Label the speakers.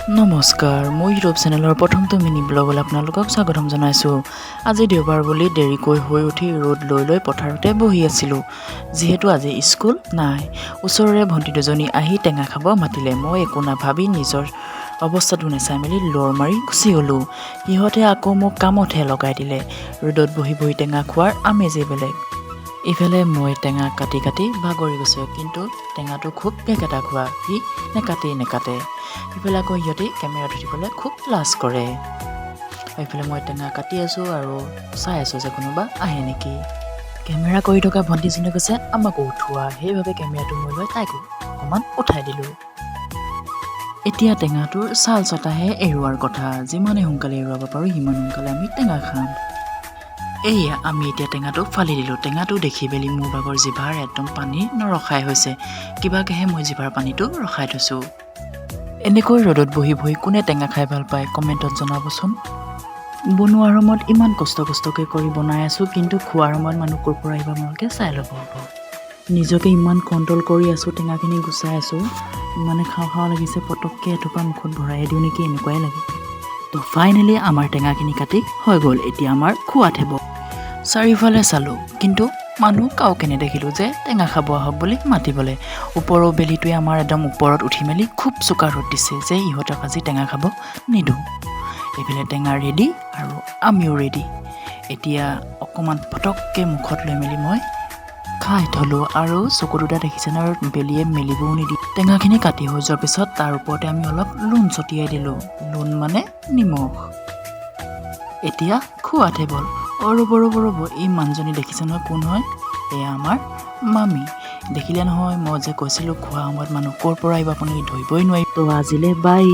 Speaker 1: নমস্কাৰ, মই ইউটিউব চেনেলৰ প্ৰথমটো মিনি ব্লগলৈ আপোনালোকক স্বাগতম জনাইছোঁ। আজি দেওবাৰ বুলি দেৰিকৈ শুই উঠি ৰ'দ লৈ পথাৰতে বহি আছিলোঁ। যিহেতু আজি স্কুল নাই, ওচৰৰে ভণ্টি দুজনী আহি টেঙা খাব মাতিলে। মই একো নাভাবি নিজৰ অৱস্থাটো নেচাই মেলি লৰ মাৰি গুচি গ'লোঁ। সিহঁতে আকৌ মোক কামতহে লগাই দিলে। ৰ'দত বহি টেঙা খোৱাৰ আমেজেই বেলেগ। ইফালে মই টেঙা কাটি ভাগৰি গৈছোঁ, কিন্তু টেঙাটো খুব বেকেটা খোৱা, সি নেকাতে। ইফালে আকৌ সিহঁতে কেমেৰাত উঠিবলৈ খুব লাজ কৰে। এইফালে মই টেঙা কাটি আছোঁ আৰু চাই আছোঁ যে কোনোবা আহে নেকি। কেমেৰা কৰি থকা ভণ্টিজনীয়ে কৈছে আমাকো উঠোৱা, সেইবাবে কেমেৰাটো মই লৈ তাইকো অকণমান উঠাই দিলোঁ। এতিয়া টেঙাটোৰ ছাল চটাহে এৰুৱাৰ কথা। যিমানে সোনকালে এৰুৱাব পাৰোঁ সিমান সোনকালে আমি টেঙা খাম। এয়া আমি এতিয়া টেঙাটো ফালি দিলোঁ। টেঙাটো দেখি পেলি মোৰ ভাগৰ জিভাৰ একদম পানী নৰখাই হৈছে। কিবাকেহে মই জিভাৰ পানীটো ৰখাই থৈছোঁ। এনেকৈ ৰ'দত বহি কোনে টেঙা খাই ভাল পায় কমেণ্টত জনাবচোন। বনোৱাৰ সময়ত ইমান কষ্টকৈ কৰি বনাই আছোঁ, কিন্তু খোৱাৰ সময়ত মানুহ ক'ৰ পৰা আহিব আপোনালোকে চাই ল'ব। নিজকে ইমান কণ্ট্ৰল কৰি আছোঁ, টেঙাখিনি গুচাই আছোঁ, ইমানে খাওঁ লাগিছে, পটককৈ এথোপা মুখত ভৰাই দিওঁ নেকি এনেকুৱাই লাগে। তো ফাইনেলি আমাৰ টেঙাখিনি কাটি হৈ গ'ল। এতিয়া আমাৰ খোৱাত হ'ব। চাৰিওফালে চালোঁ, কিন্তু মানুহ কাওকে নেদেখিলোঁ যে টেঙা খাব আহক বুলি মাতিবলৈ। ওপৰৰ বেলিটোৱে আমাৰ একদম ওপৰত উঠি মেলি খুব চোকা ৰ'দ দিছে যে ইহঁতক আজি টেঙা খাব নিদিওঁ। এইফালে টেঙা ৰেডি আৰু আমিও ৰেডি। এতিয়া অকণমান পটককৈ মুখত লৈ মেলি মই খাই থলোঁ। আৰু চকু দুটা দেখিছেনে, আৰু বেলিয়ে মেলিবও নিদিয়ে। টেঙাখিনি কাটি হৈ যোৱাৰ পিছত তাৰ ওপৰতে আমি অলপ লোণ ছটিয়াই দিলোঁ। লোণ মানে নিমখ। এতিয়া খোৱাতহে বল। ৰ'ব, এই মানুহজনী দেখিছে নহয় কোন হয়? এয়া আমাৰ মামী। দেখিলে নহয়, মই যে কৈছিলোঁ খোৱা সময়ত মানুহ ক'ৰ পৰা আহিব আপুনি ধৰিবই নোৱাৰিব। তো আজিলৈ বাই।